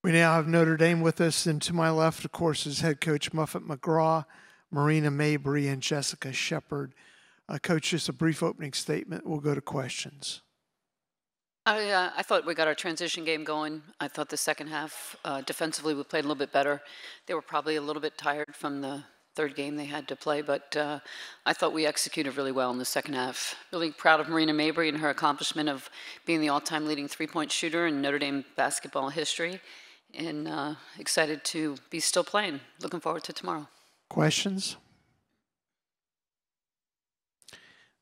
We now have Notre Dame with us, and to my left, of course, is head coach Muffet McGraw, Marina Mabry, and Jessica Shepard. Coach, just a brief opening statement. We'll go to questions. I thought we got our transition game going. I thought the second half, defensively, we played a little bit better. They were probably a little bit tired from the third game they had to play, but I thought we executed really well in the second half. Really proud of Marina Mabry and her accomplishment of being the all-time leading three-point shooter in Notre Dame basketball history, and excited to be still playing. Looking forward to tomorrow. Questions?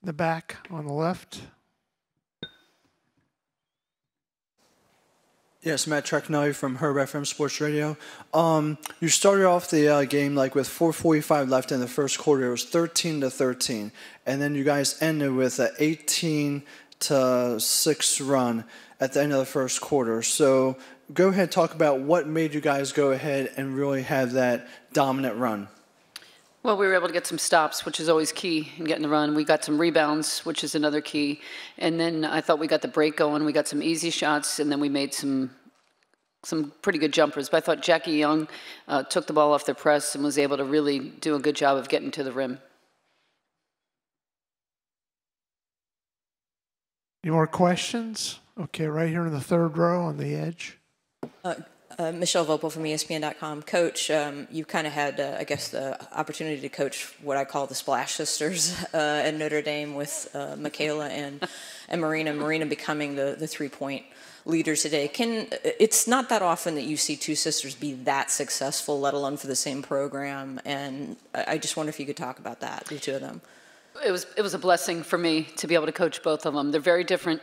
In the back on the left. Yes, Matt Treknow from Herb FM Sports Radio. You started off the game like with 4:45 left in the first quarter. It was 13-13, and then you guys ended with an 18-6 run at the end of the first quarter. So go ahead and talk about what made you guys go ahead and really have that dominant run. Well, we were able to get some stops, which is always key in getting the run. We got some rebounds, which is another key. And then I thought we got the break going. We got some easy shots, and then we made some pretty good jumpers. But I thought Jackie Young took the ball off the press and was able to really do a good job of getting to the rim. Any more questions? Okay, right here in the third row on the edge. Michelle Vopel from ESPN.com. Coach, you kind of had, I guess, the opportunity to coach what I call the Splash Sisters at Notre Dame with Michaela and Marina. Marina becoming the three-point leader today. It's not that often that you see two sisters be that successful, let alone for the same program. And I just wonder if you could talk about that, the two of them. It was a blessing for me to be able to coach both of them. They're very different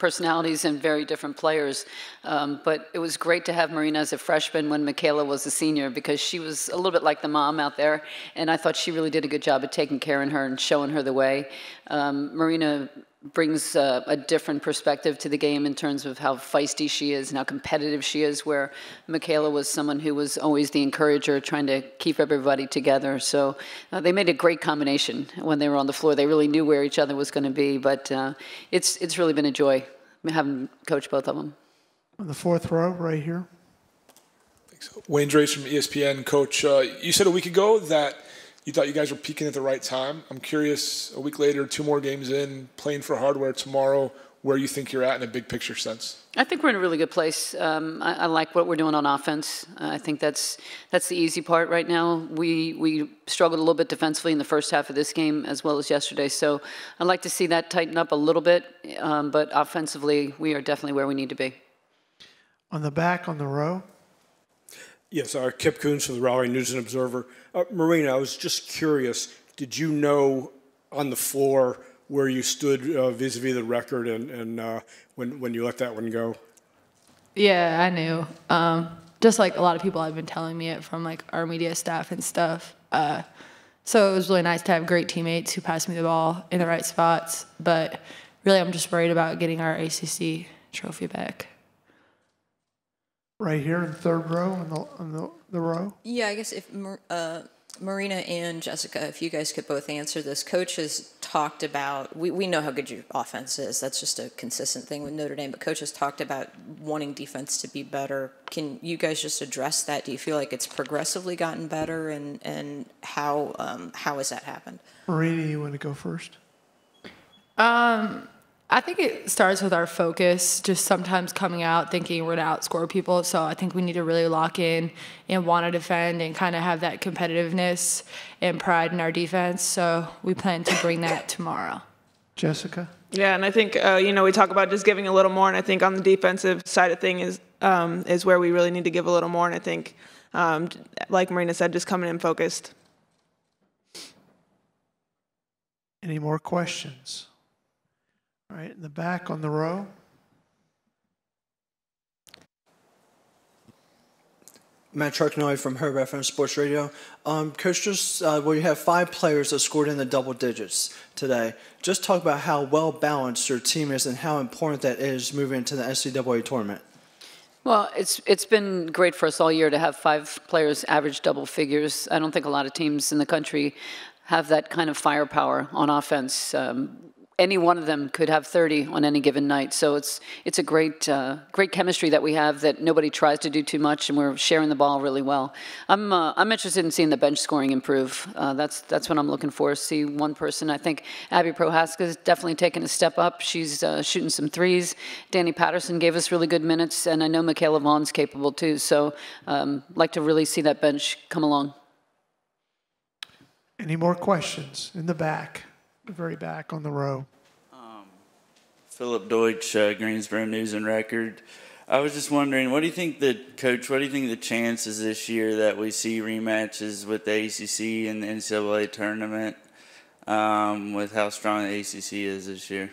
personalities and very different players. But it was great to have Marina as a freshman when Michaela was a senior, because she was a little bit like the mom out there, and I thought she really did a good job of taking care of her and showing her the way. Marina brings a different perspective to the game in terms of how feisty she is and how competitive she is, where Michaela was someone who was always the encourager, trying to keep everybody together. So they made a great combination when they were on the floor. They really knew where each other was going to be, but it's really been a joy having coached both of them. On the fourth row, right here. Thanks. Wayne Drace from ESPN. Coach, you said a week ago that you thought you guys were peaking at the right time. I'm curious, a week later, 2 more games in, playing for hardware tomorrow, where you think you're at in a big picture sense. I think we're in a really good place. I like what we're doing on offense. I think that's the easy part right now. We struggled a little bit defensively in the first half of this game as well as yesterday. So I'd like to see that tighten up a little bit. But offensively, we are definitely where we need to be. On the back, on the row. Yes, Kip Coons from the Raleigh News and Observer. Marina, I was just curious, did you know on the floor where you stood vis-a-vis the record and when you let that one go? Yeah, I knew. Just like a lot of people have been telling me it from like our media staff and stuff. So it was really nice to have great teammates who passed me the ball in the right spots. But really, I'm just worried about getting our ACC trophy back. Right here in the third row, on the row. Yeah, I guess if Marina and Jessica, if you guys could both answer this. Coach has talked about, we know how good your offense is. That's just a consistent thing with Notre Dame. But Coach has talked about wanting defense to be better. Can you guys just address that? Do you feel like it's progressively gotten better? And how has that happened? Marina, you want to go first? I think it starts with our focus, just sometimes coming out thinking we're going to outscore people. So I think we need to really lock in and want to defend and kind of have that competitiveness and pride in our defense. So we plan to bring that tomorrow. Jessica? Yeah, and I think, we talk about just giving a little more, and I think on the defensive side of things is where we really need to give a little more. And I think, like Marina said, just coming in focused. Any more questions? All right, in the back on the row. Matt Treknow from Herb FM Sports Radio. Coach, just you have 5 players that scored in the double digits today. Just talk about how well balanced your team is and how important that is moving into the NCAA tournament. Well, it's been great for us all year to have 5 players average double figures. I don't think a lot of teams in the country have that kind of firepower on offense. any one of them could have 30 on any given night. So it's a great great chemistry that we have, that nobody tries to do too much, and we're sharing the ball really well. I'm interested in seeing the bench scoring improve. That's what I'm looking for. See one person. I think Abby Prohaska's definitely taken a step up. She's shooting some threes. Danny Patterson gave us really good minutes, and I know Michaela Vaughn's capable too. So like to really see that bench come along. Any more questions in the back? The very back on the row. Philip Deutsch, Greensboro News and Record. I was just wondering, what do you think the chances this year that we see rematches with the ACC and the NCAA tournament, with how strong the ACC is this year?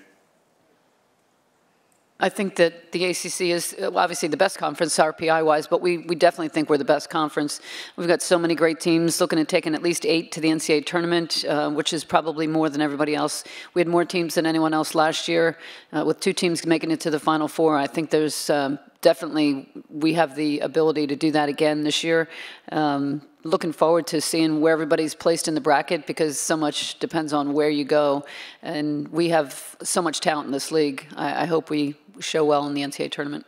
I think that the ACC is obviously the best conference RPI-wise, but we definitely think we're the best conference. We've got so many great teams looking at taking at least 8 to the NCAA tournament, which is probably more than everybody else. We had more teams than anyone else last year, with 2 teams making it to the Final Four. I think there's definitely, we have the ability to do that again this year. Looking forward to seeing where everybody's placed in the bracket, because so much depends on where you go. And we have so much talent in this league. I hope we show well in the NCAA tournament.